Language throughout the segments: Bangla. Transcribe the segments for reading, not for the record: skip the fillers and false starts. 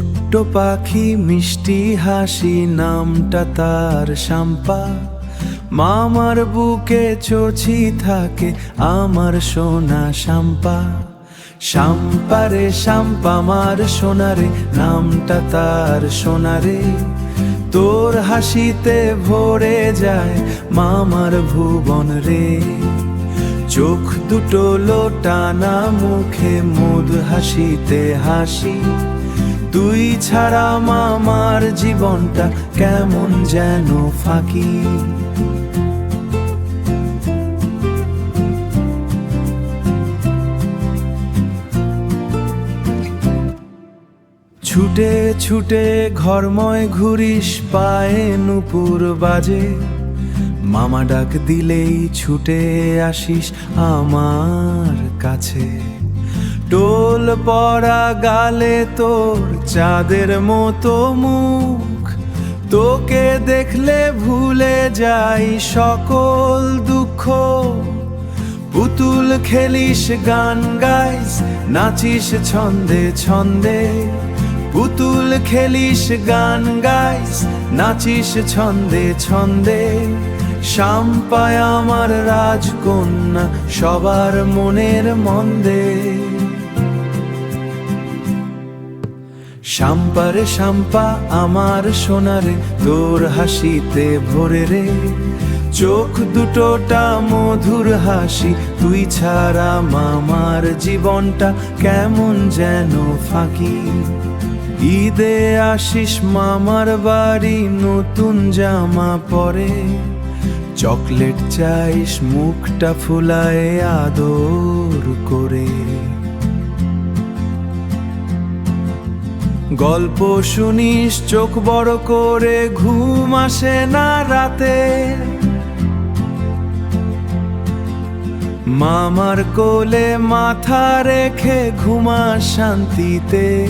ছোট্ট পাখি মিষ্টি হাসি, নামটা তার শাম্পা। মামার বুকে চোছি থাকে আমার সোনা শাম্পা। শাম্পা রে শাম্পা আমার সোনারে, নামটা তার সোনারে। তোর হাসিতে ভরে যায় মামার ভুবন রে। চোখ দুটো লোটানা, মুখে মধু হাসিতে হাসি। তুই ছাড়া মামার জীবনটা কেমন যেন ফাঁকি। ছুটে ছুটে ঘরময় ঘুরিস, পায়ে নুপুর বাজে। মামা ডাক দিলেই ছুটে আসিস আমার কাছে। টোল পরা গালে তোর চাঁদের মতো মুখ, তোকে দেখলে ভুলে যাই সকল দুঃখ। পুতুল খেলিস, গান গাইস, নাচিস ছন্দে ছন্দে। পুতুল খেলিস, গান গাইস, নাচিস ছন্দে ছন্দে। শাম্পায় আমার রাজকন্যা, সবার মনের মন্দে। শাম্পা রে শাম্পা আমার সোনারে, তোর হাসিতে ভরে রে। চোখ দুটোটা মধুর হাসি, তুই ছাড়া মামার জীবনটা কেমন যেন ফাঁকি। ঈদে আসিস মামার বাড়ি, নতুন জামা পরে। চকলেট চাইস, মুখটা ফুলায় আদর করে। গল্প শুনিস চোখ বড় করে, ঘুম আসে না রাতে। মামার কোলে মাথা রেখে ঘুমাস শান্তিতে।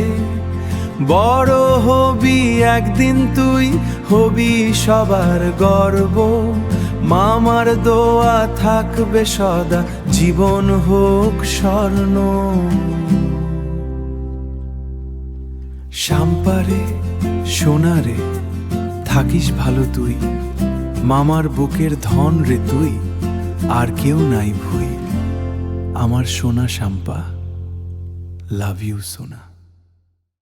বড় হবি একদিন তুই, হবি সবার গর্ব। মামার দোয়া থাকবে সদা, জীবন হোক স্বর্ণ। শাম্পা রে সোনারে, থাকিস ভালো তুই। মামার বুকের ধন রে তুই, আর কেউ নাই ভুই। আমার সোনা শাম্পা, লাভ ইউ সোনা।